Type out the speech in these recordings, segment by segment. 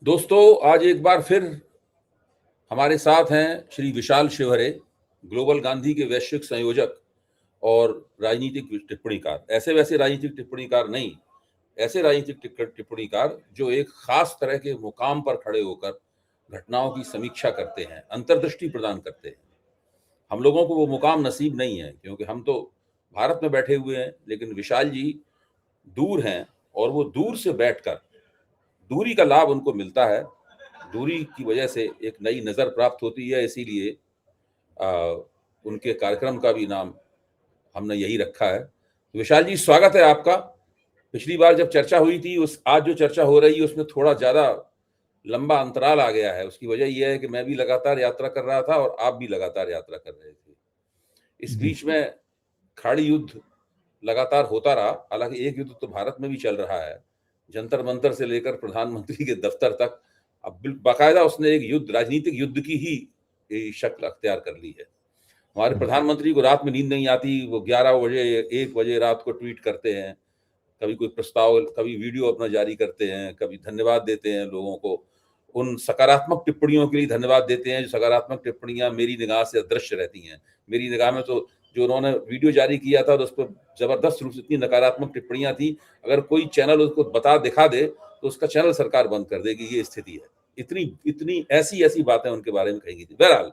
दोस्तों, आज एक बार फिर हमारे साथ हैं श्री विशाल शिवहरे, ग्लोबल गांधी के वैश्विक संयोजक और राजनीतिक टिप्पणीकार। ऐसे वैसे राजनीतिक टिप्पणीकार नहीं, ऐसे राजनीतिक टिप्पणीकार जो एक खास तरह के मुकाम पर खड़े होकर घटनाओं की समीक्षा करते हैं, अंतर्दृष्टि प्रदान करते हैं। हम लोगों को वो मुकाम नसीब नहीं है, क्योंकि हम तो भारत में बैठे हुए हैं, लेकिन विशाल जी दूर हैं और वो दूर से बैठकर दूरी का लाभ उनको मिलता है। दूरी की वजह से एक नई नज़र प्राप्त होती है, इसीलिए उनके कार्यक्रम का भी नाम हमने यही रखा है। तो विशाल जी, स्वागत है आपका। पिछली बार जब चर्चा हुई थी, उस आज जो चर्चा हो रही है उसमें थोड़ा ज़्यादा लंबा अंतराल आ गया है। उसकी वजह ये है कि मैं भी लगातार यात्रा कर रहा था और आप भी लगातार यात्रा कर रहे थे। इस जी। बीच में खाड़ी युद्ध लगातार होता रहा। हालांकि एक युद्ध तो भारत में भी चल रहा है, जंतर मंतर से लेकर प्रधानमंत्री के दफ्तर तक। अब बाकायदा उसने एक युद्ध, राजनीतिक युद्ध की ही शक्ल अख्तियार कर ली है। हमारे बिल्कुल। प्रधानमंत्री को रात में नींद नहीं आती, वो 11 बजे 1 बजे रात को ट्वीट करते हैं, कभी कोई प्रस्ताव, कभी वीडियो अपना जारी करते हैं, कभी धन्यवाद देते हैं लोगों को, उन सकारात्मक टिप्पणियों के लिए धन्यवाद देते हैं जो सकारात्मक टिप्पणियां मेरी निगाह से अदृश्य रहती हैं। मेरी निगाह में तो जो उन्होंने वीडियो जारी किया था, तो उस पर जबरदस्त रूप से इतनी नकारात्मक टिप्पणियां थी, अगर कोई चैनल उसको दिखा दे तो उसका चैनल सरकार बंद कर देगी। ये स्थिति है। इतनी इतनी ऐसी ऐसी बातें उनके बारे में कही गई थी। बहरहाल,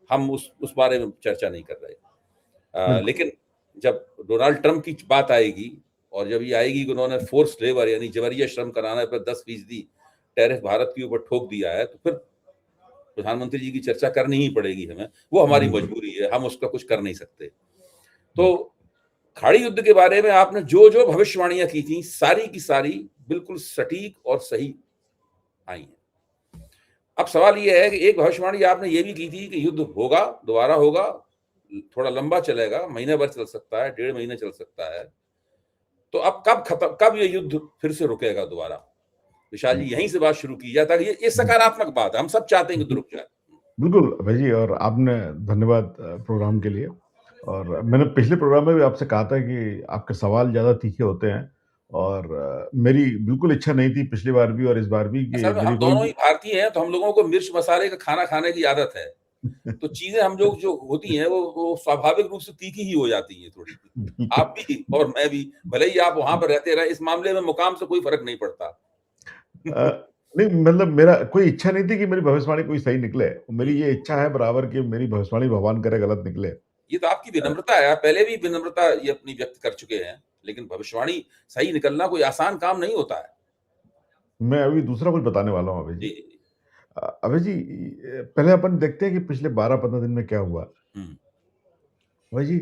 हम उस बारे में चर्चा नहीं कर रहे। बिल्कुल। लेकिन जब डोनाल्ड ट्रंप की बात आएगी और जब ये आएगी कि उन्होंने फोर्स लेबर यानी जबरिया श्रम कराने पर 10% टैरिफ भारत के ऊपर ठोक दिया है, तो फिर प्रधानमंत्री जी की चर्चा करनी ही पड़ेगी हमें। वो हमारी बिल्कुल। मजबूरी है, हम उसका कुछ कर नहीं सकते। तो खाड़ी युद्ध के बारे में आपने जो जो भविष्यवाणियां की थी, सारी की सारी बिल्कुल सटीक और सही आई हैं। अब सवाल ये है कि एक भविष्यवाणी आपने ये भी की थी कि युद्ध होगा, दोबारा होगा, थोड़ा लंबा चलेगा, महीने भर चल सकता है, 1.5 महीने चल सकता है। तो अब कब ये युद्ध फिर से रुकेगा दोबारा? विशाल जी, यहीं से बात शुरू की जाए, ताकि ये सकारात्मक बात है। हम सब चाहते हैं कि युद्ध रुक जाए। बिल्कुल भाई जी, और आपने धन्यवाद प्रोग्राम के लिए। और मैंने पिछले प्रोग्राम में भी आपसे कहा था कि आपके सवाल ज़्यादा तीखे होते हैं, और मेरी बिल्कुल इच्छा नहीं थी पिछली बार भी और इस बार भी कि असल में मेरी हम कोई दोनों ही भी भारतीय हैं, तो हम लोगों को मिर्च मसाले का खाना खाने की आदत है। तो चीज़ें हम लोग जो होती हैं, वो स्वाभाविक रूप से तीखी ही हो जाती हैं थोड़ी। बिल्कुल। आप भी और मैं भी, भले ही आप वहाँ पर रहते रहे, इस मामले में मुकाम से कोई फ़र्क नहीं पड़ता। नहीं, मतलब मेरा कोई इच्छा नहीं थी कि मेरी भविष्यवाणी कोई सही निकले। हुँ। मेरी ये इच्छा है बराबर कि मेरी भविष्यवाणी भगवान करे गलत निकले। ये तो आपकी अ, विनम्रता है, आप पहले भी विनम्रता ये अपनी व्यक्त कर चुके हैं, लेकिन भविष्यवाणी सही निकलना कोई आसान काम नहीं होता है। मैं अभी दूसरा कुछ बताने वाला हूँ अभय जी, जी। जी, जी। अभय जी, पहले अपन देखते हैं कि पिछले 12-15 दिन में क्या हुआ। हुँ, अभय जी,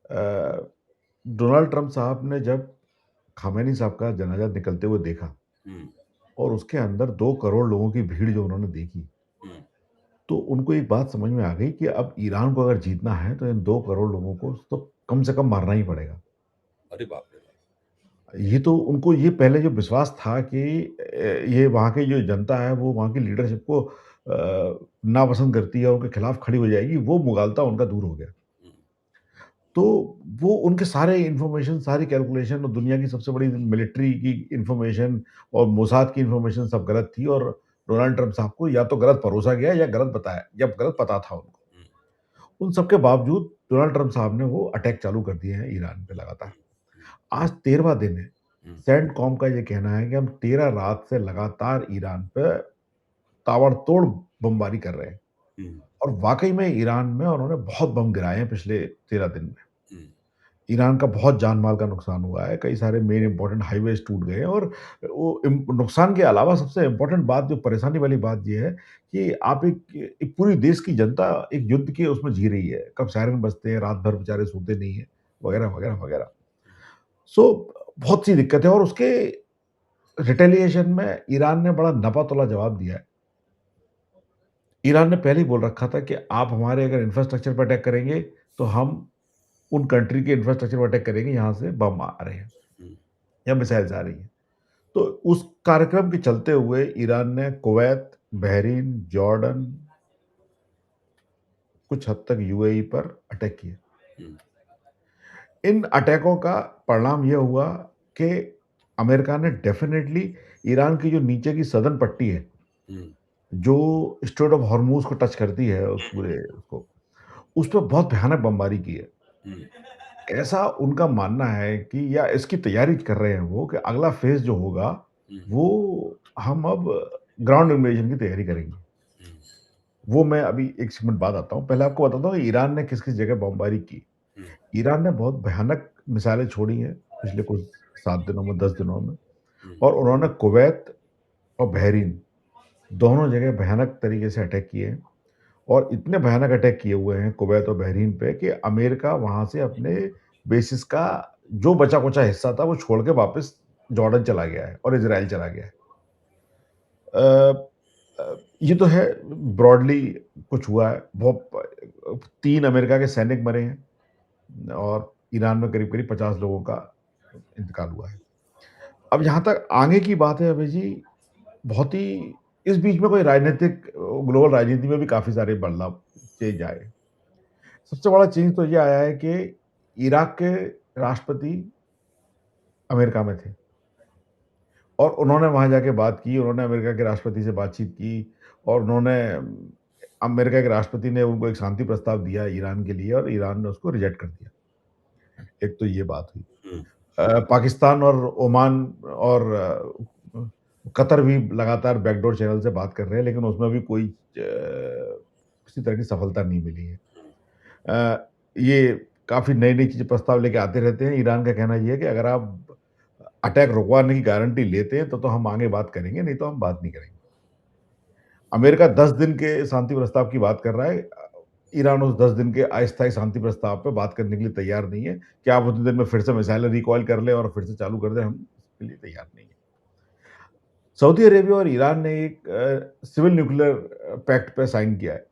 अ, डोनाल्ड ट्रंप साहब ने जब खामेनी साहब का जनाजा निकलते हुए देखा हुँ, और उसके अंदर 2 करोड़ लोगों की भीड़ जो उन्होंने देखी, हुँ। तो उनको एक बात समझ में आ गई कि अब ईरान को अगर जीतना है, तो इन 2 करोड़ लोगों को तो कम से कम मारना ही पड़ेगा। अरे बाप रे बाप! ये तो उनको ये पहले जो विश्वास था कि ये वहाँ की जो जनता है, वो वहाँ की लीडरशिप को नापसंद करती है, उनके खिलाफ खड़ी हो जाएगी, वो मुगालता उनका दूर हो गया। हुँ, तो वो उनके सारे इन्फॉर्मेशन, सारी कैलकुलेशन और दुनिया की सबसे बड़ी मिलिट्री की इन्फॉर्मेशन और मोसाद की इन्फॉर्मेशन सब गलत थी, और डोनाल्ड ट्रंप साहब को या तो गलत परोसा गया या गलत बताया, या गलत पता था उनको। हुँ, उन सब के बावजूद डोनाल्ड ट्रंप साहब ने वो अटैक चालू कर दिए हैं ईरान पे लगातार। हुँ, हुँ, आज 13वां दिन है। हुँ, सेंटकॉम का ये कहना है कि हम 13 रात से लगातार ईरान पे ताबड़तोड़ बमबारी कर रहे हैं, हुँ, और वाक़ई में ईरान में उन्होंने बहुत बम गिराए हैं पिछले 13 दिन में। हुँ, ईरान का बहुत जान-माल का नुकसान हुआ है, कई सारे मेन इम्पोर्टेंट हाइवेज़ टूट गए हैं, और वो नुकसान के अलावा सबसे इम्पोर्टेंट बात, जो परेशानी वाली बात ये है कि आप एक एक पूरी देश की जनता एक युद्ध के उसमें जी रही है। कब सायरन बजते हैं, रात भर बेचारे सोते नहीं हैं, वगैरह, वगैरह, वगैरह। सो बहुत सी दिक्कत है, और उसके रिटेलिएशन में ईरान ने बड़ा नपा-तुला जवाब दिया है। ईरान ने पहले ही बोल रखा था कि आप हमारे अगर इंफ्रास्ट्रक्चर पे अटैक करेंगे, तो हम उन कंट्री के इंफ्रास्ट्रक्चर पे अटैक करेंगे, यहाँ से बम आ रहे हैं हुँ, या मिसाइल्स आ रही हैं। तो उस कार्यक्रम के चलते हुए ईरान ने कुवैत, बहरीन, जॉर्डन, कुछ हद तक यूएई पर अटैक किए। हुँ, इन अटैकों का परिणाम ये हुआ कि अमेरिका ने डेफ़िनेटली ईरान की जो नीचे की सदर्न पट्टी है, हुँ, जो स्ट्रेट ऑफ हॉर्मूज़ को टच करती है उस पूरे उसको, उस पे बहुत भयानक बमबारी की है। हुँ, ऐसा उनका मानना है कि या इसकी तैयारी कर रहे हैं वो कि अगला फ़ेज़ जो होगा, हुँ, वो हम अब ग्राउंड इन्वेजन की तैयारी करेंगे। हुँ, वो मैं अभी 1 सेकंड बाद आता हूँ। पहले आपको बताता हूँ ईरान ने किस-किस जगह बमबारी की। हुँ, ईरान ने बहुत भयानक मिसाइलें छोड़ी हैं पिछले कुछ 7 दिनों में, 10 दिनों में हुँ, और उन्होंने कुवैत और बहरीन दोनों जगह भयानक तरीके से अटैक किए हैं और इतने भयानक अटैक किए हुए हैं कुवैत और बहरीन पे कि अमेरिका वहाँ से अपने बेसिस का जो बचा-खुचा हिस्सा था वो छोड़ के वापस जॉर्डन चला गया है और इज़राइल चला गया है। अ ये तो है ब्रॉडली कुछ हुआ है। 3 अमेरिका के सैनिक मरे हैं और ईरान में करीब-करीब 50 लोगों का इंतकाल हुआ है। अब जहाँ तक आगे की बात है अभय जी, बहुत ही इस बीच में कोई राजनीतिक ग्लोबल राजनीति में भी काफ़ी सारे बदलाव चेंज आए। सबसे बड़ा चेंज तो ये आया है कि इराक के राष्ट्रपति अमेरिका में थे और उन्होंने वहाँ जाके बात की, उन्होंने अमेरिका के राष्ट्रपति से बातचीत की और उन्होंने अमेरिका के राष्ट्रपति ने उनको एक शांति प्रस्ताव दिया ईरान के लिए और ईरान ने उसको रिजेक्ट कर दिया। एक तो ये बात हुई। हुँ, पाकिस्तान और ओमान और कतर भी लगातार बैकडोर चैनल से बात कर रहे हैं, लेकिन उसमें भी कोई किसी तरह की सफलता नहीं मिली है। ये काफ़ी नई-नई चीज़ें प्रस्ताव लेके आते रहते हैं। ईरान का कहना ये है कि अगर आप अटैक रुकवाने की गारंटी लेते हैं, तो हम आगे बात करेंगे, नहीं तो हम बात नहीं करेंगे। अमेरिका 10 दिन के शांति प्रस्ताव की बात कर रहा है। ईरान उस 10 दिन के अस्थायी शांति प्रस्ताव पे बात करने के लिए तैयार नहीं है कि आप उतनी देर में फिर से मिसाइलें रिकॉइल कर लें और फिर से चालू कर दें, हम इसके लिए तैयार नहीं हैं। सऊदी अरेबिया और ईरान ने एक सिविल न्यूक्लियर पैक्ट पे साइन किया है,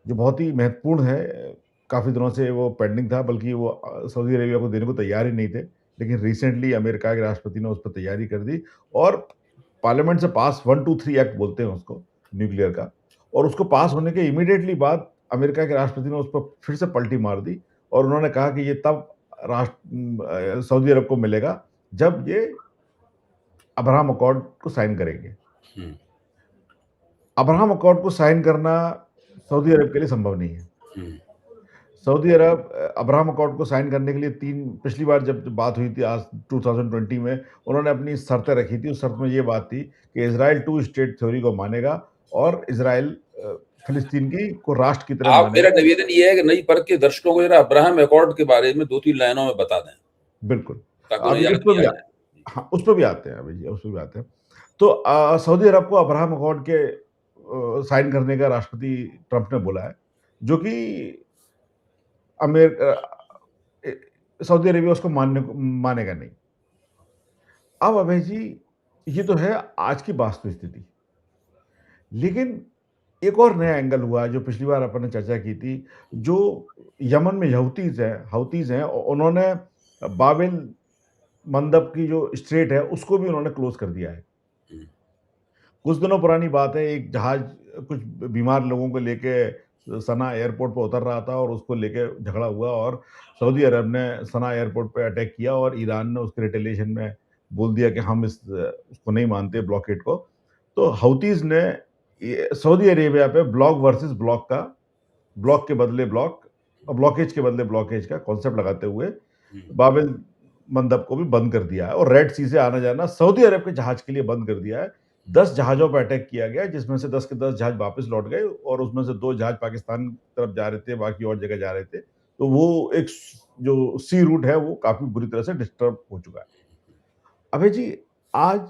जो बहुत ही महत्वपूर्ण है। काफ़ी दिनों से वो पेंडिंग था, बल्कि वो सऊदी अरेबिया को देने को तैयार ही नहीं थे। लेकिन रिसेंटली अमेरिका के राष्ट्रपति ने उस पर तैयारी कर दी और पार्लियामेंट से पास 123 एक्ट बोलते हैं उसको, न्यूक्लियर का। और उसको पास होने के इमीडिएटली बाद अमेरिका के राष्ट्रपति ने उस पर फिर से पलटी मार दी और उन्होंने कहा कि ये तब सऊदी अरब को मिलेगा, जब ये अब्राहम अकॉर्ड को साइन करेंगे। हुँ, अब्राहम अकॉर्ड को साइन करना सऊदी अरब के लिए संभव नहीं है। हुँ, सऊदी अरब अब्राहम अकॉर्ड को साइन करने के लिए 3 पिछली बार जब बात हुई थी आज 2020 में, उन्होंने अपनी शर्तें रखी थी। उस शर्त में ये बात थी कि इज़राइल 2 स्टेट थ्योरी को मानेगा और इज़राइल फ़िलिस्तीन की को राष्ट्र की तरह आप मेरा मानेगा। निवेदन ये है कि नई परख के दर्शकों को ज़रा अब्राहम अकॉर्ड के बारे में 2-3 लाइनों में बता दें, बिल्कुल। ताकि उन्हें अभी इस याद पे भी भी आ आ जाए। हाँ, उस पे भी आते हैं अभी जी, उस पे भी आते हैं। तो सऊदी अरब को अब्राहम अकॉर्ड के साइन करने का राष्ट्रपति ट्रंप ने बोला है, जो कि अमेर अ, ए सऊदी अरेबिया उसको मानेगा नहीं। अब अभय जी, ये तो है आज की वास्तु स्थिति। लेकिन एक और नया एंगल हुआ जो पिछली बार अपन ने चर्चा की थी, जो यमन में हौतीज़ हैं उन्होंने बाब-एल मंदब की जो स्ट्रेट है उसको भी उन्होंने क्लोज़ कर दिया है। हुँ, कुछ दिनों पुरानी बात है, एक जहाज़ कुछ बीमार लोगों को लेके सना एयरपोर्ट पे उतर रहा था और उसको लेके झगड़ा हुआ और सऊदी अरब ने सना एयरपोर्ट पे अटैक किया और ईरान ने उसके रिटेलिएशन में बोल दिया कि हम उसको नहीं मानते ब्लॉकेड को। तो हौतीज़ ने ये सऊदी अरेबिया पे ब्लॉक वर्सेस ब्लॉक का ब्लॉक के बदले ब्लॉक और ब्लॉकेज के बदले ब्लॉकेज का कॉन्सेप्ट लगाते हुए हुँ, बाब-एल मंदब को भी बंद कर दिया है और रेड सी से आना-जाना सऊदी अरब के जहाज के लिए बंद कर दिया है। 10 जहाज़ों पे अटैक किया गया, जिसमें से 10 के 10 जहाज वापस लौट गए और उसमें से 2 जहाज पाकिस्तान की तरफ जा रहे थे, बाकी और जगह जा रहे थे। तो वो एक जो सी रूट है, वो काफ़ी बुरी तरह से डिस्टर्ब हो चुका है। अभय जी, आज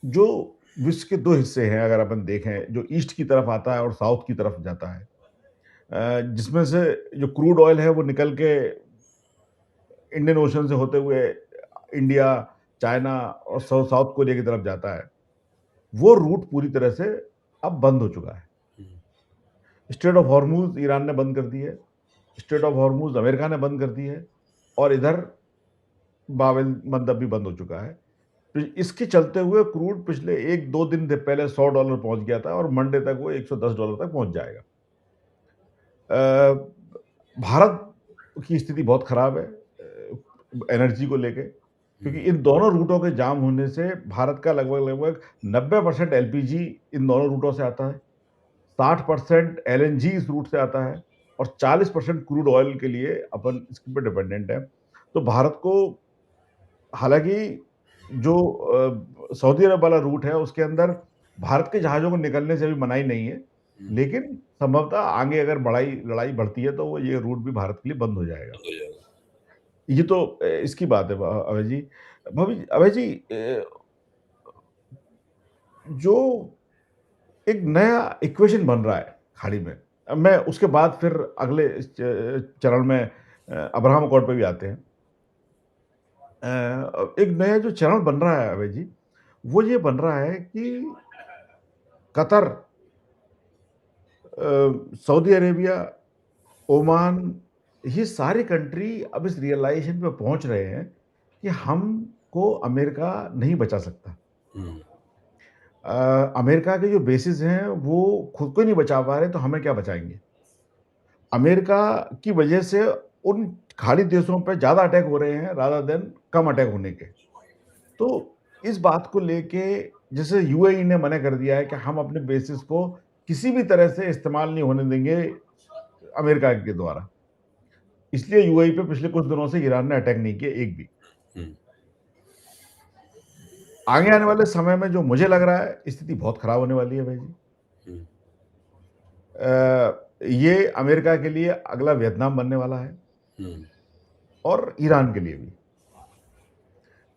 जो विश्व के 2 हिस्से हैं अगर अपन देखें, जो ईस्ट की तरफ आता है और साउथ की तरफ जाता है। जिसमें से जो क्रूड ऑयल है वो निकल के इंडियन ओशन से होते हुए इंडिया, चाइना और साउथ कोरिया की तरफ जाता है। वो रूट पूरी तरह से अब बंद हो चुका है। हुँ, स्ट्रेट ऑफ हॉर्मूज़ ईरान ने बंद कर दी है। स्ट्रेट ऑफ हॉर्मूज़ अमेरिका ने बंद कर दी है और इधर बाब-एल मंदब भी बंद हो चुका है। तो इसके चलते हुए क्रूड पिछले 1-2 दिन से पहले $100 पहुँच गया था और मंडे तक वो $110 तक पहुँच जाएगा। अ, भारत की स्थिति बहुत खराब है एनर्जी को लेके। क्योंकि हुँ, इन दोनों रूटों के जाम होने से भारत का लगभग-लगभग 90% एलपीजी इन दोनों रूटों से आता है, 60% एलएनजी इस रूट से आता है और 40% क्रूड ऑयल के लिए अपन इसके पे डिपेंडेंट है। तो भारत को हालाँकि जो सऊदी अरब वाला रूट है, उसके अंदर भारत के जहाज़ों को निकलने से अभी मनाही नहीं है। हुँ, लेकिन संभवतः आगे अगर लड़ाई बढ़ती है, तो वो ये रूट भी भारत के लिए बंद हो जाएगा। बंद हो जाएगा। ये तो इसकी बात है अभय जी। अभय जी, जो एक नया इक्वेशन बन रहा है खाड़ी में, अब मैं उसके बाद फिर अगले इस चरण में अब्राहम अकॉर्ड पे भी आते हैं। एक नया जो चरण बन रहा है अभय जी, वो ये बन रहा है कि कतर, सऊदी अरेबिया, ओमान, ये सारी कंट्री अब इस रियलाइज़ेशन पे पहुँच रहे हैं कि हमको अमेरिका नहीं बचा सकता। हुँ, अमेरिका के जो बेसेस हैं, वो खुद को ही नहीं बचा पा रहे, तो हमें क्या बचाएँगे? अमेरिका की वजह से उन खाड़ी देशों पे ज़्यादा अटैक हो रहे हैं रादर देन कम अटैक होने के। तो इस बात को लेके जैसे यूएई ने मना कर दिया है कि हम अपने बेसिस को किसी भी तरह से इस्तेमाल नहीं होने देंगे अमेरिका के द्वारा। इसलिए यूएई पे पिछले कुछ दिनों से ईरान ने अटैक नहीं किया एक भी। हुँ, आगे आने वाले समय में जो मुझे लग रहा है स्थिति बहुत खराब होने वाली है भाई जी। हुँ, ये अमेरिका के लिए अगला वियतनाम बनने वाला है हुँ, और ईरान के लिए भी।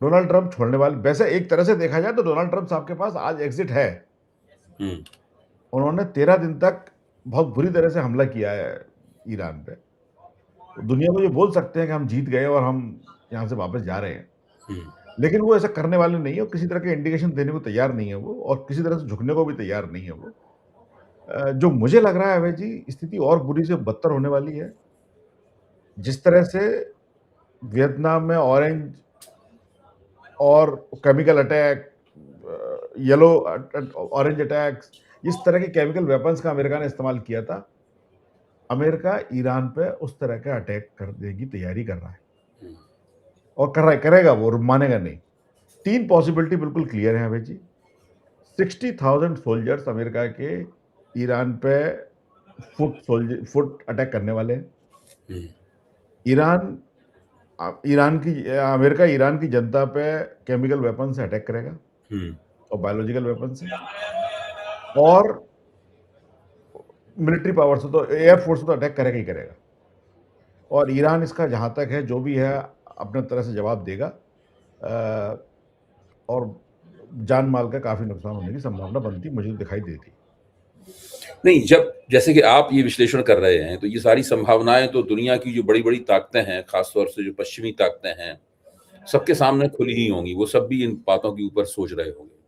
डोनाल्ड ट्रंप छोड़ने वाले, वैसे एक तरह से देखा जाए तो डोनाल्ड ट्रंप साहब के पास आज एग्ज़िट है। हुँ, उन्होंने 13 दिन तक बहुत बुरी तरह से हमला किया है ईरान पे। तो दुनिया को ये बोल सकते हैं कि हम जीत गए और हम यहाँ से वापस जा रहे हैं। हुँ, लेकिन वो ऐसा करने वाले नहीं है और किसी तरह के इंडिकेशन देने को तैयार नहीं है वो और किसी तरह से झुकने को भी तैयार नहीं है वो। जो मुझे लग रहा है अभय जी, स्थिति और बुरी से बदतर होने वाली है। जिस तरह से वियतनाम में ऑरेंज और chemical attack, yellow orange attacks, इस तरह के केमिकल वेपन्स का अमेरिका ने इस्तेमाल किया था। अमेरिका ईरान पे उस तरह का अटैक करने की तैयारी कर रहा है हुँ, और कर रहा है, करेगा वो, मानेगा नहीं। 3 पॉसिबिलिटी बिल्कुल क्लियर है अभय जी। 60,000 सोल्जर्स अमेरिका के ईरान पे फुट अटैक करने वाले हैं। हुँ, ईरान अमेरिका ईरान की जनता पे केमिकल वेपन से अटैक करेगा हुँ, और बायोलॉजिकल वेपन से और मिलिट्री पावर से तो एयर फोर्स से तो अटैक करेगा ही करेगा। और ईरान इसका जहाँ तक है जो भी है अपने तरह से जवाब देगा, अ, और जान-माल का काफ़ी नुकसान होने की संभावना बनती मुझे तो दिखाई देती है। नहीं, जब जैसे कि आप ये विश्लेषण कर रहे हैं, तो ये सारी संभावनाएँ तो दुनिया की जो बड़ी-बड़ी ताकतें हैं, ख़ास तौर से जो पश्चिमी ताकतें हैं, सबके सामने खुली ही होंगी, वो सब भी इन बातों के ऊपर सोच रहे होंगे।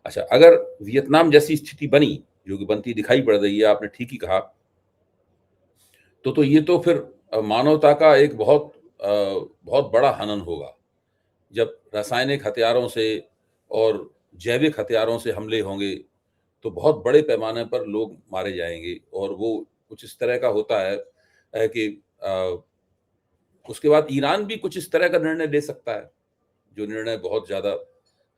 अच्छा, अगर वियतनाम जैसी स्थिति बनी, जो कि बनती दिखाई पड़ रही है, आपने ठीक ही कहा, तो ये तो फिर मानवता का एक बहुत बड़ा हनन होगा। जब रासायनिक हथियारों से और जैविक हथियारों से हमले होंगे, तो बहुत बड़े पैमाने पर लोग मारे जाएँगे और वो कुछ इस तरह का होता है कि अ, उसके बाद ईरान भी कुछ इस तरह का निर्णय ले सकता है, जो निर्णय बहुत ज़्यादा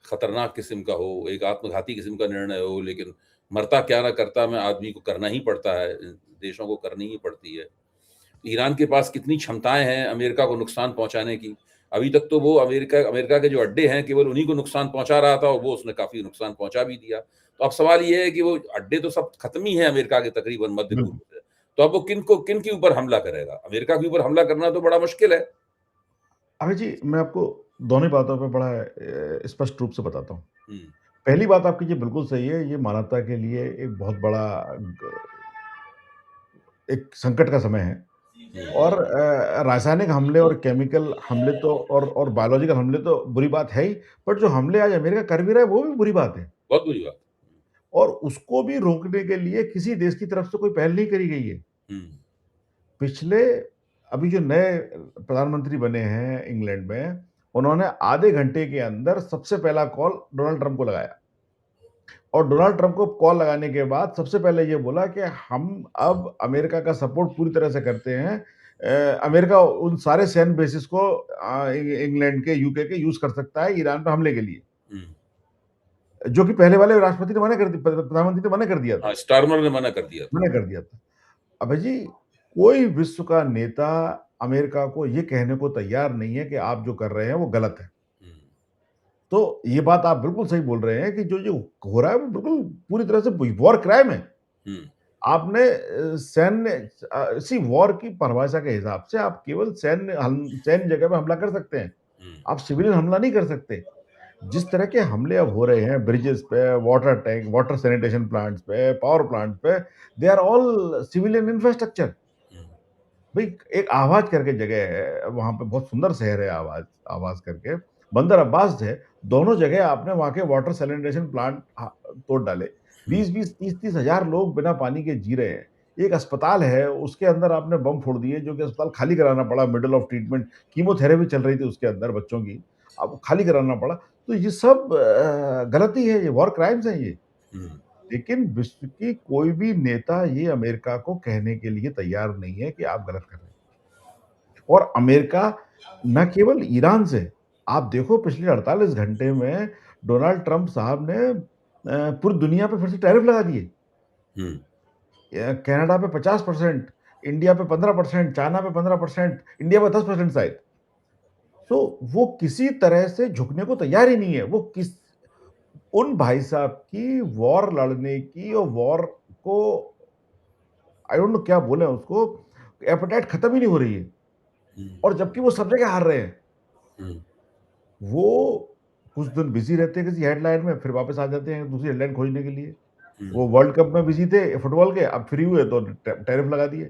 खतरनाक किस्म का हो, एक आत्मघाती किस्म का निर्णय हो, लेकिन मरता क्या ना करता में आदमी को करना ही पड़ता है, देशों को करनी ही पड़ती है। ईरान के पास कितनी क्षमताएँ हैं अमेरिका को नुकसान पहुँचाने की। अभी तक तो वो अमेरिका अमेरिका के जो अड्डे हैं केवल उन्हीं को नुकसान पहुँचा रहा था और वो उसने काफ़ी नुकसान पहुँचा भी दिया। तो अब सवाल ये है कि वो अड्डे तो सब खत्म ही हैं अमेरिका के तकरीबन मध्य पूर्व बिल्कुल। से। तो अब वो किन के ऊपर हमला करेगा? अमेरिका के ऊपर हमला करना तो बड़ा मुश्किल है। अभय जी, मैं आपको दोनों ही बातों पे बड़ा स्पष्ट रूप से बताता हूँ। हुँ, पहली बात आपकी ये बिल्कुल सही है, ये मानवता के लिए एक बहुत बड़ा ग एक संकट का समय है और हुँ, रासायनिक हमले और केमिकल हमले तो और बायोलॉजिकल हमले तो बुरी बात है ही, बट जो हमले आज अमेरिका कर भी रहा है, वो भी बुरी बात है बहुत बुरी बात। और उसको भी रोकने के लिए किसी देश की तरफ से कोई पहल नहीं करी गई है। हुँ, पिछले अभी जो नए प्रधानमंत्री बने हैं इंग्लैंड में, उन्होंने आधे घंटे के अंदर सबसे पहला कॉल डोनाल्ड ट्रंप को लगाया और डोनाल्ड ट्रंप को कॉल लगाने के बाद सबसे पहले ये बोला कि हम अब अमेरिका का सपोर्ट पूरी तरह से करते हैं अमेरिका उन सारे सैन्य बेसिस को इंग्लैंड के, यूके के यूज कर सकता है ईरान पे हमले के लिए, जो कि पहले वाले राष्ट्रपति ने मना कर दिया, प्रधानमंत्री ने मना कर दिया था, स्टारमर ने मना कर दिया था। मना कर दिया था। अबे जी, कोई विश्व का नेता अमेरिका को ये कहने को तैयार नहीं है कि आप जो कर रहे हैं वो गलत है। तो ये बात आप बिल्कुल सही बोल रहे हैं कि जो हो रहा है वो बिल्कुल पूरी तरह से वॉर क्राइम है। आपने सी वॉर की परिभाषा के हिसाब से आप केवल सैन्य जगह पे हमला कर सकते हैं, आप सिविलियन हमला नहीं कर सकते। जिस तरह के हमले अब हो रहे हैं ब्रिजेस पे, water tank, water sanitation plants पे, पावर प्लांट्स पे, they are all civilian infrastructure. भाई एक आवाज करके जगह है, वहां पे बहुत सुंदर शहर है, आवाज आवाज करके, बंदर अब्बास है, दोनों जगह आपने वहां के वाटर सैनिटेशन प्लांट तोड़ डाले। 20-20, 30-30 हजार लोग बिना पानी के जी रहे हैं। एक अस्पताल है, उसके अंदर आपने बम फोड़ दिए, जो कि अस्पताल खाली कराना पड़ा, मिडल ऑफ ट्रीटमेंट, कीमोथेरेपी चल रही थी उसके अंदर बच्चों की, अब खाली कराना पड़ा। तो ये सब गलती है, ये वॉर क्राइम्स है ये। लेकिन विश्व की कोई भी नेता ये अमेरिका को कहने के लिए तैयार नहीं है कि आप गलत कर रहे हैं। और अमेरिका न केवल ईरान से, आप देखो पिछले 48 घंटे में डोनाल्ड ट्रंप साहब ने पूरी दुनिया पे फिर से टैरिफ लगा दिए। कनाडा पे 50%, इंडिया पे 15%, चाइना पे 15%, इंडिया पे 10% शायद। तो वो किसी तरह से झुकने को तैयार ही नहीं है। वो उन भाई साहब की वॉर लड़ने की और वॉर को, आई डोंट नो क्या बोले उसको, एपेटाइट खत्म ही नहीं हो रही है। और जबकि वो सब जगह हार रहे हैं। वो कुछ दिन बिजी रहते हैं किसी हेडलाइन में, फिर वापस आ जाते हैं दूसरी हेडलाइन खोजने के लिए। वो वर्ल्ड कप में बिजी थे फुटबॉल के, अब फ्री हुए तो टैरिफ लगा दिए।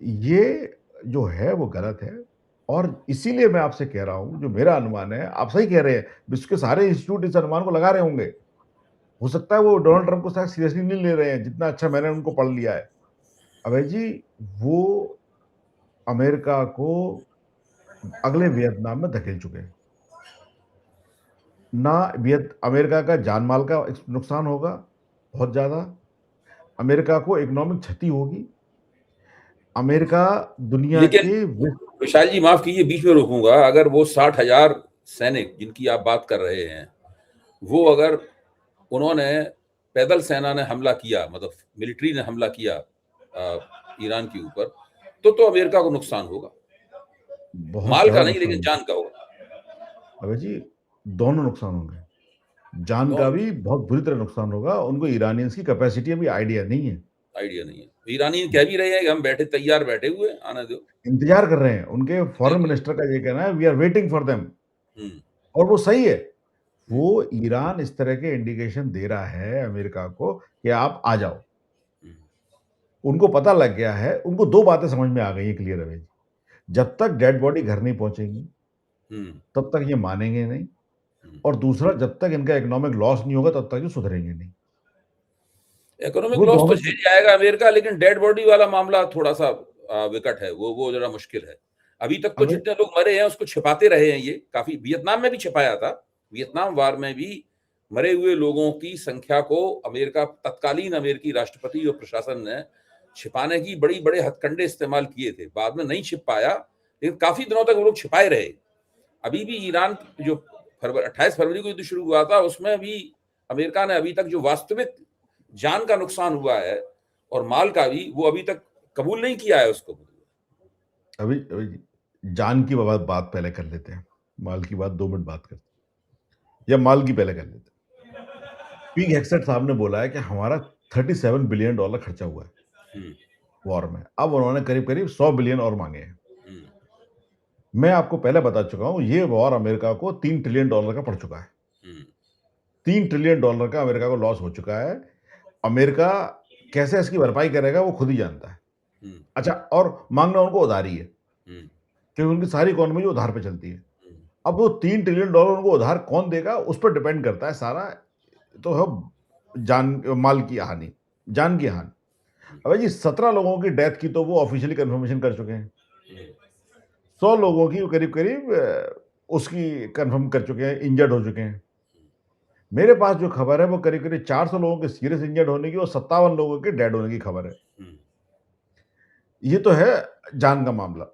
ये जो है वो गलत है। और इसीलिए मैं आपसे कह रहा हूं, जो मेरा अनुमान है, आप सही कह रहे हैं, विश्व के सारे इंस्टीट्यूट इस अनुमान को लगा रहे होंगे। हो सकता है वो डोनाल्ड ट्रंप को शायद सीरियसली नहीं ले रहे हैं, जितना अच्छा मैंने उनको पढ़ लिया है। अभय जी, वो अमेरिका को अगले वियतनाम में धकेल चुके हैं। ना अमेरिका का जान माल का नुकसान होगा बहुत ज्यादा, अमेरिका को इकोनॉमिक क्षति होगी, अमेरिका दुनिया लेकिन के विशाल जी माफ कीजिए, बीच में रोकूंगा, अगर वो 60,000 सैनिक जिनकी आप बात कर रहे हैं, वो अगर उन्होंने पैदल सेना ने हमला किया, मतलब मिलिट्री ने हमला किया ईरान के ऊपर, तो अमेरिका को नुकसान होगा, बहुत माल का ज्यादा नहीं नुकसान लेकिन होगा। जान का होगा। अबे जी, दोनों नुकसान होंगे। जान का दोनों भी बहुत बुरी तरह नुकसान होगा। उनको ईरानियंस की कैपेसिटी अभी आइडिया नहीं है। आइडिया नहीं है। ईरानी कह भी रहे हैं कि हम तैयार बैठे हुए, आने दो, इंतजार कर रहे हैं। उनके फॉरेन बिल्कुल। मिनिस्टर का ये कहना है, we are waiting for them. Hmm, और वो सही है। वो ईरान इस तरह के इंडिकेशन दे रहा है अमेरिका को कि आप आ जाओ। हम्म, उनको पता लग गया है, उनको दो बातें समझ में आ गई है क्लियर है। जब तक डेड बॉडी घर नहीं पहुंचेगी हम्म, तब तक ये मानेंगे नहीं। हम्म। और दूसरा, जब तक इनका इकोनॉमिक लॉस नहीं होगा तब तक ये सुधरेंगे नहीं। इकोनॉमिक वो लॉस तो दोनों झेल जाएगा अमेरिका, लेकिन डेड बॉडी वाला मामला थोड़ा सा विकट है, वो जरा मुश्किल है। अभी तक तो हमें जितने लोग मरे हैं उसको छिपाते रहे हैं, ये काफी, वियतनाम में भी छिपाया था, वियतनाम वार में भी मरे हुए लोगों की संख्या को अमेरिका, तत्कालीन अमेरिकी राष्ट्रपति और प्रशासन ने छिपाने की बड़े हथकंडे इस्तेमाल किए थे, बाद में नहीं छिप पाया, लेकिन काफी दिनों तक वो लोग छिपाए रहे। अभी भी ईरान जो 28 फरवरी को युद्ध शुरू हुआ था, उसमें भी अमेरिका ने अभी तक जो वास्तविक जान का नुकसान हुआ है और माल का भी, वो अभी तक कबूल नहीं किया है उसको। अभी अभी जान की बात पहले कर लेते हैं। माल की बात 2 मिनट बात करते हैं, या माल की पहले कर लेते हैं। पीग हेगसेट साहब ने बोला है कि हमारा $37 बिलियन खर्चा हुआ है वॉर में। अब उन्होंने करीब करीब 100 बिलियन और मांगे हैं। मैं आपको पहले बता चुका हूं, ये वॉर अमेरिका को $3 ट्रिलियन का पड़ चुका है। $3 ट्रिलियन का अमेरिका को लॉस हो चुका है। अमेरिका कैसे इसकी भरपाई करेगा वो खुद ही जानता है। अच्छा, और मांगना उनको उधार ही है, क्योंकि उनकी सारी इकोनॉमी जो उधार पे चलती है। अब वो $3 ट्रिलियन उनको उधार कौन देगा, उस पर डिपेंड करता है सारा। तो है माल की हानि, जान की हानि। अब जी 17 लोगों की डेथ की तो वो ऑफिशियली कंफर्मेशन कर चुके हैं। 100 लोगों की करीब करीब उसकी कंफर्म कर चुके हैं, इंजर्ड हो चुके हैं। मेरे पास जो खबर है वो करीब करीब 400 लोगों के सीरियस इंजर्ड होने की और 57 लोगों के डेड होने की खबर है। ये तो है जान का मामला।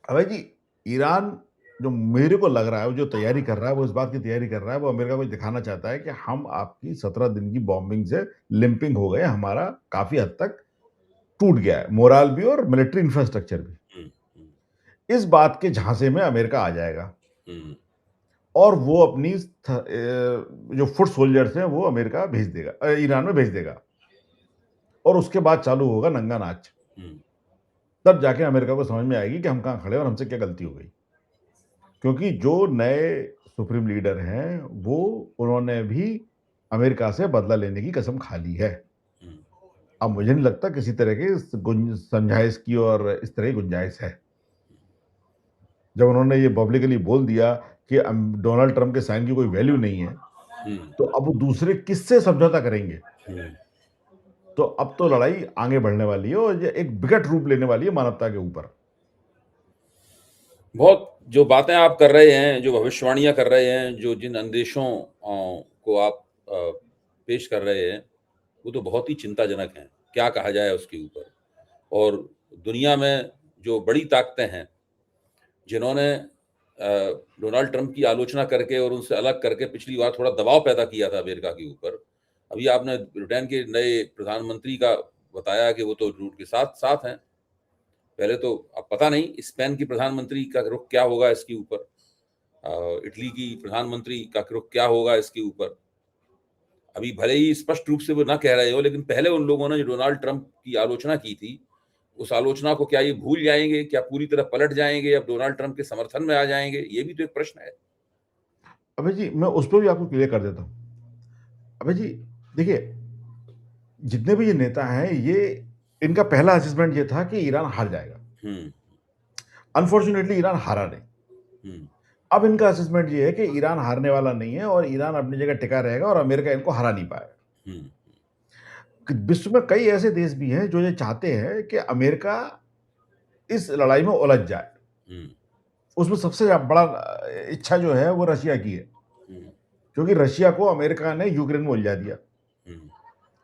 अभय जी, ईरान जो मेरे को लग रहा है, वो जो तैयारी कर रहा है, वो इस बात की तैयारी कर रहा है, वो अमेरिका को दिखाना चाहता है कि हम आपकी 17 दिन की बॉम्बिंग से लिंपिंग हो गए, हमारा काफ़ी हद तक टूट गया है, मोरल भी और मिलिट्री इंफ्रास्ट्रक्चर भी। हुँ, हुँ, इस बात के झांसे में अमेरिका आ जाएगा हुँ, और वो अपनी जो फुट सोल्जर्स हैं, वो अमेरिका भेज देगा, ईरान में भेज देगा और उसके बाद चालू होगा नंगा नाच। हुँ, तब जाके अमेरिका को समझ में आएगी कि हम कहाँ खड़े हैं और हमसे क्या गलती हो गई। क्योंकि जो नए सुप्रीम लीडर हैं, वो उन्होंने भी अमेरिका से बदला लेने की कसम खा ली है। हुँ। अब मुझे नहीं लगता किसी तरह की समझाइश की और इस तरह की गुंजाइश है। जब उन्होंने ये पब्लिकली बोल दिया कि डोनाल्ड ट्रम्प के साइन की कोई वैल्यू नहीं है, हुँ, तो अब वो दूसरे किससे समझौता करेंगे? हुँ। तो अब तो लड़ाई आगे बढ़ने वाली है और ये एक विकट रूप लेने वाली है मानवता के ऊपर। बहुत जो बातें आप कर रहे हैं, जो भविष्यवाणियाँ कर रहे हैं, जो जिन अंदेशों को आप पेश कर रहे हैं, वो तो बहुत ही चिंताजनक हैं। क्या कहा जाए उसके ऊपर? और दुनिया में जो बड़ी ताकतें हैं, जिन्होंने डोनाल्ड ट्रम्प की आलोचना करके और उनसे अलग करके पिछली बार थोड़ा दबाव पैदा किया था अमेरिका के ऊपर। अभी आपने ब्रिटेन के नए प्रधानमंत्री का बताया कि वो तो रूट के साथ साथ हैं। पहले तो अब पता नहीं स्पेन की प्रधानमंत्री का रुख क्या होगा इसके ऊपर। इटली की प्रधानमंत्री का रुख क्या होगा इसके ऊपर। अभी भले ही स्पष्ट रूप से वो ना कह रहे हो, लेकिन पहले उन लोगों ने जो डोनाल्ड ट्रम्प की आलोचना की थी, उस आलोचना को क्या ये भूल जाएँगे? क्या पूरी तरह पलट जाएँगे? अब डोनाल्ड ट्रम्प के समर्थन में आ जाएँगे? ये भी तो एक प्रश्न है। अभय जी, मैं उस पे भी आपको क्लियर कर देता हूँ। अभय जी, देखिए, जितने भी ये नेता हैं, ये इनका पहला असेसमेंट ये था कि ईरान हार जाएगा। हुँ, अनफॉर्च्यूनेटली ईरान हारा नहीं। हुँ, अब इनका असेसमेंट ये है कि ईरान हारने वाला नहीं है और ईरान अपनी जगह टिका रहेगा और अमेरिका इनको हरा नहीं पाएगा। हुँ, विश्व में कई ऐसे देश भी हैं जो ये चाहते हैं कि अमेरिका इस लड़ाई में उलझ जाए। हुँ, उसमें सबसे बड़ा इच्छा जो है वो रशिया की है, हुँ, क्योंकि रशिया को अमेरिका ने यूक्रेन में उलझा दिया। हुँ।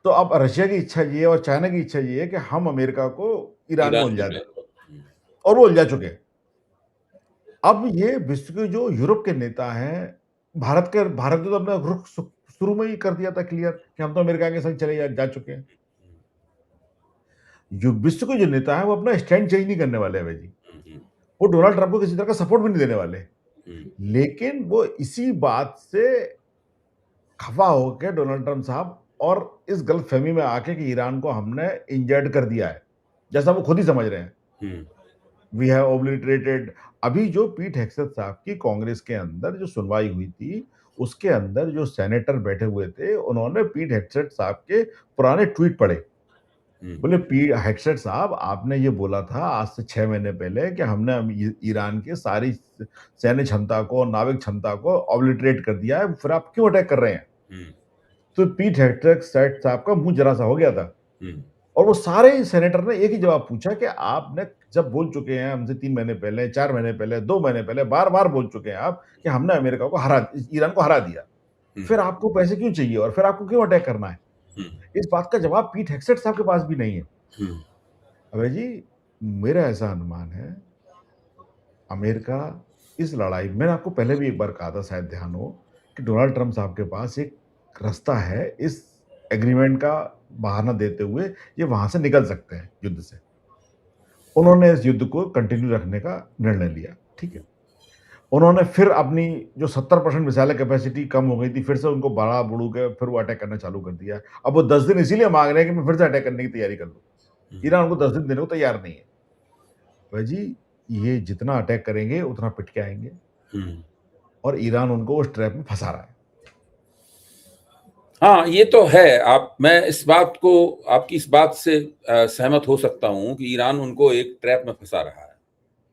तो अब रशिया की इच्छा ये है और चाइना की इच्छा ये है कि हम अमेरिका को ईरान में ईरान उलझा में दें हुँ, और वो उलझा चुके हैं। अब ये विश्व के जो यूरोप के नेता हैं, भारत ने तो अपना रुख शुरू में ही कर दिया था क्लियर कि हम तो अमेरिका के संग चले जा चुके हैं। जो विश्व के जो नेता हैं, वो अपना स्टैंड चेंज नहीं करने वाले हैं भाई जी। हुँ, हुँ, वो डोनाल्ड ट्रम्प को किसी तरह का सपोर्ट भी नहीं देने वाले। हुँ, लेकिन वो इसी बात से खफ़ा होके डोनाल्ड ट्रम्प साहब और इस गलतफ़हमी में आके कि ईरान को हमने इंजर्ड कर दिया है, जैसा वो खुद ही समझ रहे हैं। हुँ, वी हैव ओब्लिटरेटेड। अभी जो पीट हेगसेथ साहब की कांग्रेस के अंदर जो सुनवाई हुई थी, उसके अंदर जो सेनेटर बैठे हुए थे, उन्होंने पीट हेगसेथ साहब के पुराने ट्वीट पढ़े। हुँ, बोले, पी हेगसेथ साहब, आपने ये बोला था आज से 6 महीने पहले कि हमने ईरान की सारी सैन्य क्षमता को, नाविक क्षमता को ओब्लिटरेट कर दिया है, फिर आप क्यों अटैक कर रहे हैं? हुँ, तो पीट हेगसेथ साहब का मुंह जरा सा हो गया था हुँ, और वो सारे सेनेटर ने एक ही जवाब पूछा कि आपने जब बोल चुके हैं हमसे 3 महीने पहले, 4 महीने पहले, 2 महीने पहले, बार-बार बोल चुके हैं आप कि हमने अमेरिका को ईरान को हरा दिया। हुँ, फिर आपको पैसे क्यों चाहिए और फिर आपको क्यों अटैक करना है? हुँ, इस बात का जवाब पीट हेगसेथ साहब के पास भी नहीं है। हुँ, अभय जी, मेरा ऐसा अनुमान है, अमेरिका इस लड़ाई मैंने आपको पहले भी एक बार कहा था, शायद ध्यान हो, कि डोनाल्ड ट्रम्प साहब के पास एक रास्ता है, इस एग्रीमेंट का बहाना देते हुए ये वहाँ से निकल सकते हैं युद्ध से। उन्होंने इस युद्ध को कंटिन्यू रखने का निर्णय लिया, ठीक है। उन्होंने फिर अपनी जो 70% मिसाइल कैपेसिटी कम हो गई थी, फिर से उनको बढ़ा-बढ़ू के फिर वो अटैक करना चालू कर दिया। अब वो 10 दिन इसीलिए माँग रहे हैं कि मैं फिर से अटैक करने की तैयारी कर लूँ। हुँ, ईरान उनको 10 दिन देने को तैयार नहीं है। भाई जी, ये जितना अटैक करेंगे उतना पिट के आएँगे हुँ। और ईरान उनको उस ट्रैप में फँसा रहा है। हाँ, ये तो है। आप मैं इस बात को आपकी इस बात से सहमत हो सकता हूँ कि ईरान उनको एक ट्रैप में फँसा रहा है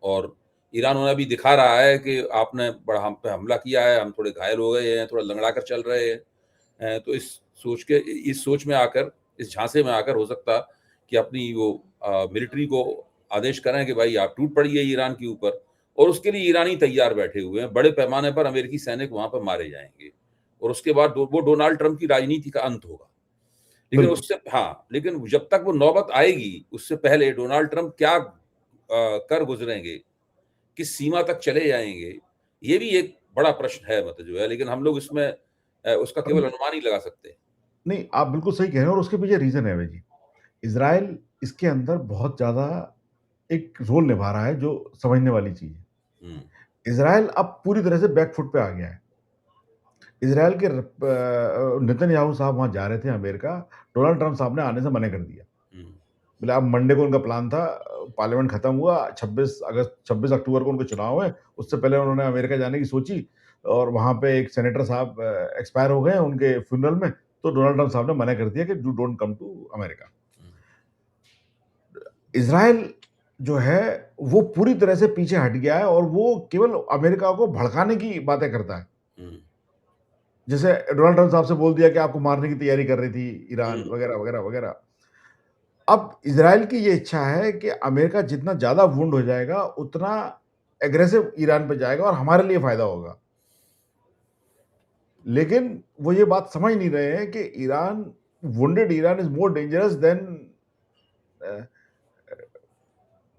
और ईरान उन्हें अभी दिखा रहा है कि आपने बड़ा हम पे हमला किया है, हम थोड़े घायल हो गए हैं, थोड़ा लंगड़ा कर चल रहे हैं। तो इस सोच में आकर, इस झांसे में आकर हो सकता कि अपनी वो मिलिट्री को आदेश करें कि भाई आप टूट पड़िए ईरान के ऊपर और उसके लिए ईरानी तैयार बैठे हुए हैं। बड़े पैमाने पर अमेरिकी सैनिक वहाँ पर मारे जाएँगे और उसके बाद वो डोनाल्ड ट्रम्प की राजनीति का अंत होगा। लेकिन बिल्कुल। उससे हाँ, लेकिन जब तक वो नौबत आएगी, उससे पहले डोनाल्ड ट्रम्प क्या कर गुज़रेंगे, किस सीमा तक चले जाएँगे, ये भी एक बड़ा प्रश्न है मतलब जो है, लेकिन हम लोग इसमें उसका केवल अब अनुमान ही लगा सकते हैं। नहीं, आप बिल्कुल सही कह रहे हैं और उसके पीछे रीज़न है अभय जी। इज़राइल इसके अंदर बहुत ज़्यादा एक रोल निभा रहा है जो समझने वाली चीज़ है। हुँ, इज़राइल अब पूरी तरह से बैक फुट पे आ गया है। इज़राइल के नेतन्याहू साहब वहाँ जा रहे थे अमेरिका, डोनाल्ड ट्रम्प साहब ने आने से मना कर दिया। हुँ, बोले अब मंडे को उनका प्लान था, पार्लियामेंट खत्म हुआ, 26 अक्टूबर को उनके चुनाव है, उससे पहले उन्होंने अमेरिका जाने की सोची और वहाँ पे एक सेनेटर साहब एक्सपायर हो गए उनके फ्यूनरल में, तो डोनाल्ड ट्रम्प साहब ने मना कर दिया कि you don't come to America. हुँ, इज़राइल जो है, वो पूरी तरह से पीछे हट गया है और वो केवल अमेरिका को भड़काने की बातें करता है। हुँ, जैसे डोनाल्ड ट्रम्प साहब से बोल दिया कि आपको मारने की तैयारी कर रही थी ईरान हुँ। वगैरह, वगैरह, वगैरह। अब इज़राइल की ये इच्छा है कि अमेरिका जितना ज़्यादा वुंड हो जाएगा, उतना एग्रेसिव ईरान पे जाएगा और हमारे लिए फ़ायदा होगा। लेकिन वो ये बात समझ नहीं रहे हैं कि wounded Iran is more dangerous uh,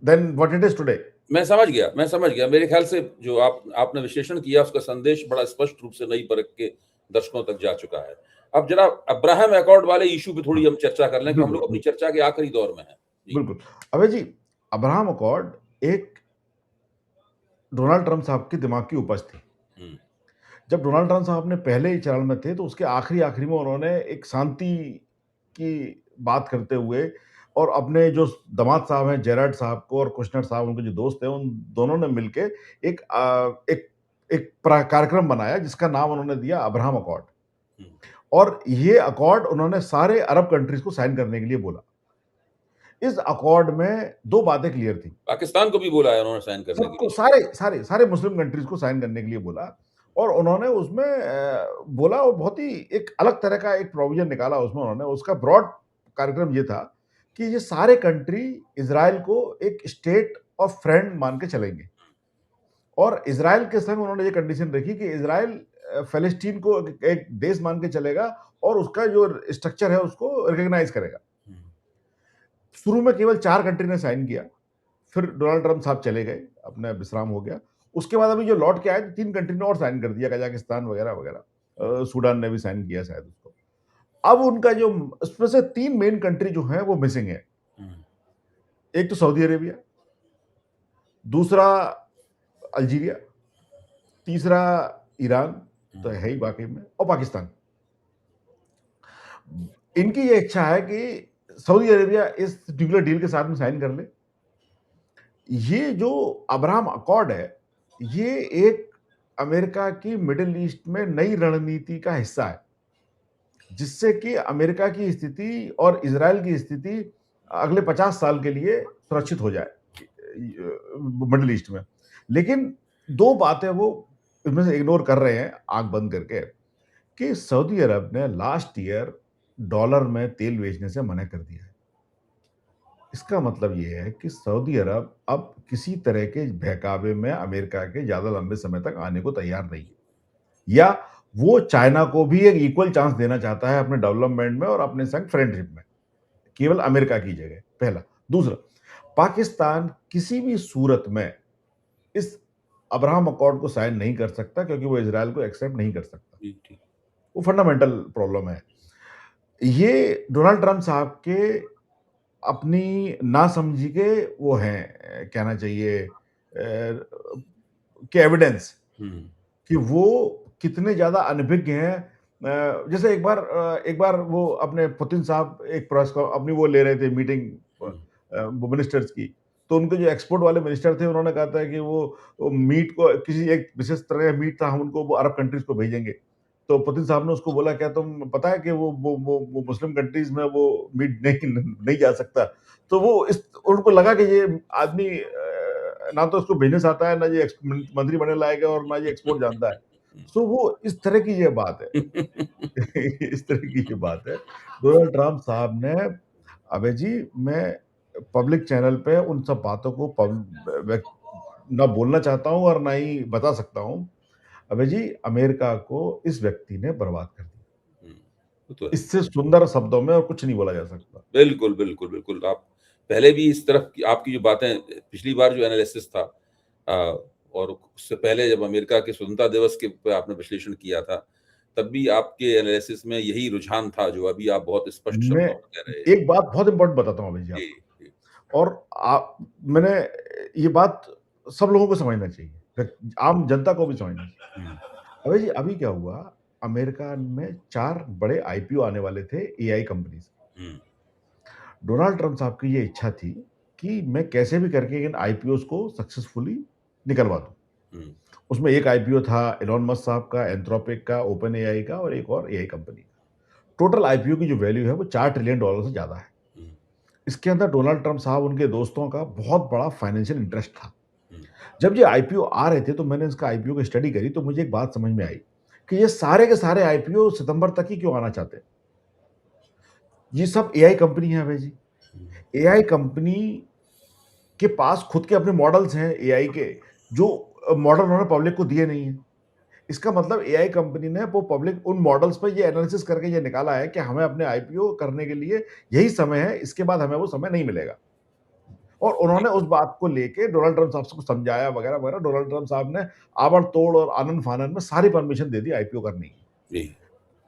than what it is today. मैं समझ गया। मेरे ख़्याल से जो आपने विश्लेषण किया उसका संदेश बड़ा स्पष्ट रूप से नई परख के दर्शकों तक जा चुका है। अब ज़रा अब्राहम अकॉर्ड वाले इश्यू पे थोड़ी हाँ, हम चर्चा कर लें कि हम बिल्कुल, लोग अपनी बिल्कुल, चर्चा के आखिरी दौर में हैं। जी। बिल्कुल। अबे जी, अब्राहम अकॉर्ड एक डोनाल्ड ट्रम्प साहब के दिमाग की उपज थी। हुँ, जब डोनाल्ड ट्रम्प साहब ने पहले ही चरण में थे, तो उसके आखिरी-आखिरी में उन्होंने एक शांति की बात करते हुए और अपने जो दामाद साहब हैं, जेराड साहब को और कुशनर साहब, उनके जो दोस्त हैं, उन दोनों ने मिलके एक एक कार्यक्रम बनाया, जिसका नाम उन्होंने दिया अब्राहम अकॉर्ड। हुँ। और ये अकॉर्ड उन्होंने सारे अरब कंट्रीज़ को साइन करने के लिए बोला। इस अकॉर्ड में 2 बातें क्लियर थी। पाकिस्तान को भी बोला है उन्होंने साइन करने के सबको, लिए। सारे मुस्लिम कंट्रीज़ को साइन करने के लिए बोला और उन्होंने उसमें बोला और बहुत ही एक अलग तरह का एक प्रोविज़न निकाला उसमें उन्होंने। उसका ब्रॉड कार्यक्रम ये था कि ये सारे कंट्री इज़राइल को एक स्टेट ऑफ फ्रेंड मान के चलेंगे और इज़राइल के संग उन्होंने ये कंडीशन रखी कि इज़राइल फ़लस्तीन को एक देश मान के चलेगा और उसका जो स्ट्रक्चर है उसको रिकॉग्नाइज़ करेगा। हुँ, शुरू में केवल 4 कंट्री ने साइन किया। फिर डोनाल्ड ट्रम्प साहब चले गए, अपना विश्राम हो गया। उसके बाद अभी जो लौट के आए, 3 कंट्री ने और साइन कर दिया, कजाकिस्तान वगैरह, वगैरह। सूडान ने भी साइन किया शायद उसको। अब उनका जो उसमें से 3 मेन कंट्री जो हैं, वो मिसिंग है। हुँ, एक तो सऊदी अरेबिया, दूसरा अल्जीरिया, तीसरा ईरान, तो हुँ, है ही वाक़ई में, और पाकिस्तान। इनकी ये इच्छा है कि सऊदी अरेबिया इस न्यूक्लियर डील के साथ में साइन कर ले। ये जो अब्राहम अकॉर्ड है, ये एक अमेरिका की मिडल ईस्ट में नई रणनीति का हिस्सा है, जिससे कि अमेरिका की स्थिति और इज़राइल की स्थिति अगले 50 साल के लिए सुरक्षित हो जाए मिडल ईस्ट में। लेकिन 2 बातें वो इनमें से इग्नोर कर रहे हैं आँख बंद करके कि सऊदी अरब ने लास्ट ईयर डॉलर में तेल बेचने से मना कर दिया है। इसका मतलब ये है कि सऊदी अरब अब किसी तरह के बहकावे में अमेरिका के ज़्यादा लंबे समय तक आने को तैयार नहीं है। या वो चाइना को भी एक इक्वल चांस देना चाहता है अपने डेवलपमेंट में और अपने संग फ्रेंडशिप में, केवल अमेरिका की जगह, पहला। दूसरा, पाकिस्तान किसी भी सूरत में इस अब्राहम अकॉर्ड को साइन नहीं कर सकता क्योंकि वो इज़राइल को एक्सेप्ट नहीं कर सकता। जी, ठीक। वो फंडामेंटल प्रॉब्लम है। ये डोनाल्ड ट्रम्प साहब के अपनी नासमझी के वो हैं, कहना चाहिए कि एविडेंस हुँ, कि वो कितने ज़्यादा अनभिज्ञ हैं। जैसे एक बार वो अपने पुतिन साहब एक प्रेस कॉ अपनी वो ले रहे थे मीटिंग, हुँ, वो मिनिस्टर्स की, तो उनके जो एक्सपोर्ट वाले मिनिस्टर थे उन्होंने कहा था कि वो मीट को किसी एक विशेष तरह का मीट था, हम उनको वो अरब कंट्रीज़ को भेजेंगे। तो पुतिन साहब ने उसको बोला, क्या तुम पता है कि वो मुस्लिम कंट्रीज़ में वो मीट नहीं नहीं जा सकता। तो वो इस उनको लगा कि ये आदमी ना तो उसको बिज़नेस आता है, ना ये मंत्री बनने लायक है और ना ये एक्सपोर्ट जानता है। सो वो इस तरह की ये बात है। इस तरह की ये बात है। डोनाल्ड ट्रम्प साहब ने, अबे जी, मैं पब्लिक चैनल पे उन सब बातों को ना बोलना चाहता हूँ और ना ही बता सकता हूँ। अबे जी, अमेरिका को इस व्यक्ति ने बर्बाद कर दिया। हुँ। वो तो है। इससे सुंदर शब्दों में और कुछ नहीं बोला जा सकता। बिल्कुल, बिल्कुल, बिल्कुल। आप पहले भी इस तरफ की आपकी जो बातें पिछली बार जो एनालिसिस था और उससे पहले जब अमेरिका के स्वतंत्रता दिवस के पे आपने विश्लेषण किया था, तब भी आपके एनालिसिस में यही रुझान था जो अभी आप बहुत स्पष्ट मैं शब्दों में कह रहे हैं। एक बात बहुत इम्पोर्टेंट बताता हूँ अभय जी जी, आपको। जी। और आप मैंने ये बात सब लोगों को समझना चाहिए, आम जनता को भी समझना चाहिए। हुँ, अभय जी अभी क्या हुआ, अमेरिका में 4 बड़े आईपीओ आने वाले थे एआई कंपनीज़। हुँ, डोनाल्ड ट्रम्प साहब की ये इच्छा थी कि मैं कैसे भी करके इन आईपीओज़ को सक्सेसफुली निकलवा दूँ। हुँ, उसमें एक आईपीओ था एलन मस्क साहब का, एंथ्रोपिक का, ओपन एआई का और एक और एआई कंपनी का। टोटल आईपीओ की जो वैल्यू है वो $4 ट्रिलियन से ज़्यादा है। हुँ, इसके अंदर डोनाल्ड ट्रम्प साहब, उनके दोस्तों का बहुत बड़ा फाइनेंशियल इंटरेस्ट था। हुँ, जब ये आईपीओ आ रहे थे तो मैंने इसका आईपीओ की स्टडी करी तो मुझे एक बात समझ में आई कि ये सारे के सारे आईपीओ सितंबर तक ही क्यों आना चाहते हैं। ये सब एआई कंपनी है भाई जी। हुँ। एआई कंपनी के पास खुद के अपने मॉडल्स हैं एआई के, जो मॉडल उन्होंने पब्लिक को दिए नहीं है। इसका मतलब एआई कंपनी ने वो पब्लिक उन मॉडल्स पे ये एनालिसिस करके ये निकाला है कि हमें अपने आईपीओ करने के लिए यही समय है, इसके बाद हमें वो समय नहीं मिलेगा। और जी, उन्होंने उस बात को लेके डोनाल्ड ट्रम्प साहब को समझाया वगैरह-वगैरह। डोनाल्ड ट्रम्प साहब ने आबड़-तोड़ और आनन-फानन में सारी परमिशन दे दी आईपीओ करने की। जी।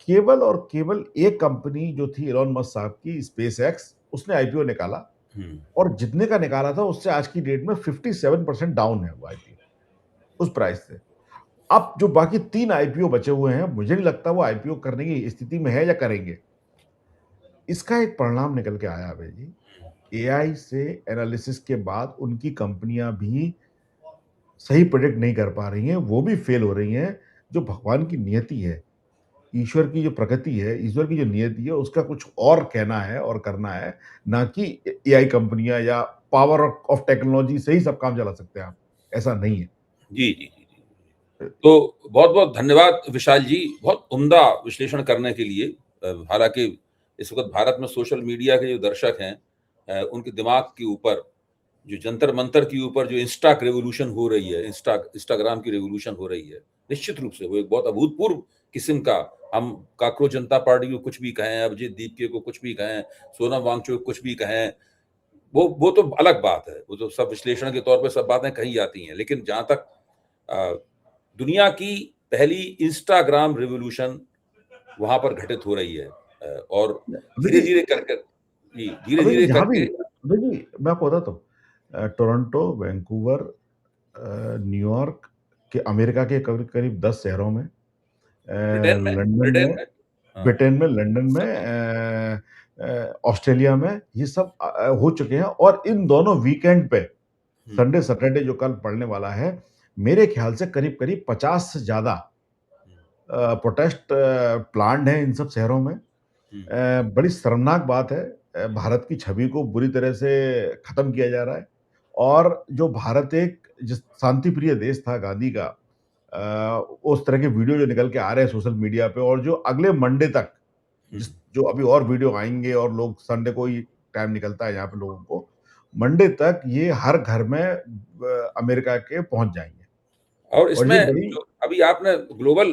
केवल और केवल एक कंपनी जो थी एलन मस्क साहब की स्पेसएक्स, उसने आईपीओ निकाला हुँ, और जितने का निकाला था उससे आज की डेट में 57% डाउन है वो आईपीओ, उस प्राइस से। अब जो बाकी 3 आईपीओ बचे हुए हैं, मुझे नहीं लगता वो आईपीओ करने की स्थिति में है या करेंगे। इसका एक परिणाम निकल के आया अभय जी, एआई से एनालिसिस के बाद उनकी कंपनियाँ भी सही प्रेडिक्ट नहीं कर पा रही हैं, वो भी फेल हो रही हैं। जो भगवान की नियति है, ईश्वर की जो प्रकृति है, ईश्वर की जो नियति है, उसका कुछ और कहना है और करना है, ना कि एआई कंपनियाँ या पावर ऑफ टेक्नोलॉजी से ही सब काम चला सकते हैं आप, ऐसा नहीं है। जी, जी, जी, जी। तो बहुत-बहुत धन्यवाद विशाल जी, बहुत उम्दा विश्लेषण करने के लिए। हालाँकि इस वक़्त भारत में सोशल मीडिया के जो दर्शक हैं उनके दिमाग के ऊपर जो जंतर-मंतर के ऊपर जो इंस्टा रिवॉल्यूशन हो रही है, इंस्टाग्राम की रिवॉल्यूशन हो रही है, निश्चित रूप से वो एक बहुत अभूतपूर्व किस्म का हम काकरोच जनता पार्टी को कुछ भी कहें, अभिजीत दीपके को कुछ भी कहें, सोनम वांगचुक को कुछ भी कहें, वो तो अलग बात है। वो तो सब विश्लेषण के तौर पे सब बातें कही जाती हैं। लेकिन जहाँ तक अ, दुनिया की पहली इंस्टाग्राम रिवॉल्यूशन वहाँ पर घटित हो रही है और अभी जी धीरे-धीरे कर कर जी, अभी जी धीरे-धीरे यहाँ भी करके अभी जी मैं आपको बताता हूँ टोरंटो, वैंकूवर, न्यूयॉर्क के अमेरिका के करीब-करीब 10 शहरों में, लंदन ब्रिटेन में, में हाँ, ब्रिटेन में, लंदन में, हाँ, ऑस्ट्रेलिया में, ये सब हो चुके हैं और इन दोनों वीकेंड पे हुँ, संडे सैटरडे जो कल पड़ने वाला है, मेरे ख्याल से करीब-करीब 50 से ज़्यादा हुँ, प्रोटेस्ट प्लान्ड हैं इन सब शहरों में। हुँ, बड़ी शर्मनाक बात है। भारत की छवि को बुरी तरह से खत्म किया जा रहा है और जो भारत एक जिस शांति प्रिय देश था गांधी का, उस तरह के वीडियो जो निकल के आ रहे हैं सोशल मीडिया पे और जो अगले मंडे तक हुँ। जो अभी और वीडियो आएँगे और लोग संडे को ही टाइम निकलता है यहाँ पे लोगों को, मंडे तक ये हर घर में अमेरिका के पहुँच जाएँगे और और ये इसमें बड़ी जो अभी आपने ग्लोबल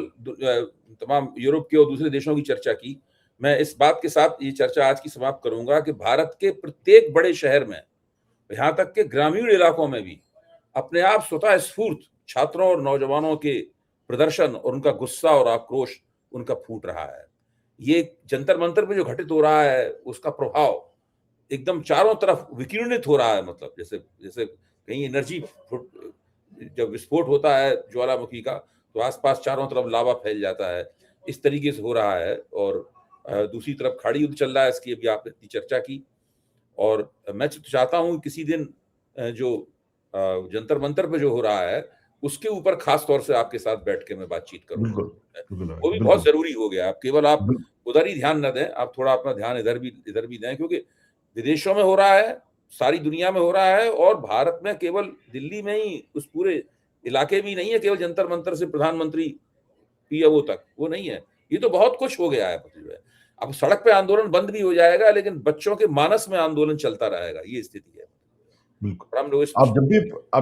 तमाम यूरोप के और दूसरे देशों की चर्चा की, मैं इस बात के साथ ये चर्चा आज की समाप्त करूँगा कि भारत के प्रत्येक बड़े शहर में, यहाँ तक के ग्रामीण इलाकों में भी, अपने आप स्वतः स्फूर्त छात्रों और नौजवानों के प्रदर्शन और उनका गुस्सा और आक्रोश उनका फूट रहा है। ये जंतर-मंतर पे जो घटित हो रहा है, उसका प्रभाव एकदम चारों तरफ विकिरणित हो रहा है मतलब जैसे जैसे कहीं एनर्जी फुट जब विस्फोट होता है ज्वालामुखी का, तो आस-पास चारों तरफ लावा फैल जाता है। इस तरीके से हो रहा है और दूसरी तरफ खाड़ी युद्ध चल रहा है, इसकी अभी आपने इतनी चर्चा की और मैं तो चाहता हूँ किसी दिन जो जंतर-मंतर पे जो हो रहा है, उसके ऊपर ख़ास तौर से आपके साथ बैठ के मैं बातचीत करूँ। बिल्कुल, बिल्कुल भाई, वो भी बहुत बिल्कुल। ज़रूरी हो गया है। अब केवल आप बिल उधर ही ध्यान ना दें, आप थोड़ा अपना ध्यान इधर भी दें क्योंकि विदेशों में हो रहा है, सारी दुनिया में हो रहा है और भारत में केवल दिल्ली में ही उस पूरे इलाके में ही नहीं है केवल जंतर-मंतर से प्रधानमंत्री पीएमओ तक, वो नहीं है। ये तो बहुत कुछ हो गया है मतलब जो है। अब सड़क पे आंदोलन बंद भी हो जाएगा लेकिन बच्चों के मानस में आंदोलन चलता रहेगा, ये स्थिति है। बिल्कुल। और हम लोग इस आप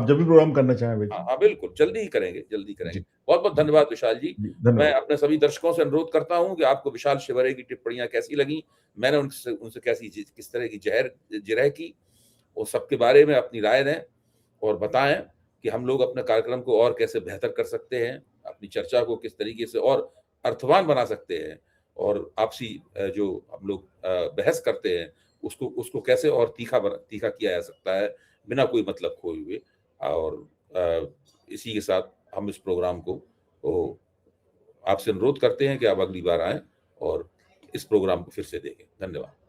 जब भी प्रोग्राम करना चाहें हाँ, बेशक। हाँ, बिल्कुल, जल्दी ही करेंगे, जल्दी करेंगे। जी, बहुत-बहुत जी, धन्यवाद विशाल जी। जी, मैं धन्यवाद। अपने सभी दर्शकों से अनुरोध करता हूँ कि आपको विशाल शिवहरे की टिप्पणियाँ कैसी लगीं? मैंने उनसे उनसे कैसी किस तरह की जिरह की, वो सबके बारे में अपनी राय दें और बताएँ कि हम लोग अपने कार्यक्रम को और कैसे बेहतर कर सकते हैं, अपनी चर्चा को किस तरीके से और अर्थवान बना सकते हैं और आपसी जो हम लोग बहस करते हैं, उसको उसको कैसे और तीखा किया जा सकता है, बिना कोई मतलब खोए हुए। और अ, इसी के साथ हम इस प्रोग्राम को ओ आपसे अनुरोध करते हैं कि आप अगली बार आएँ और इस प्रोग्राम को फिर से देखें। धन्यवाद।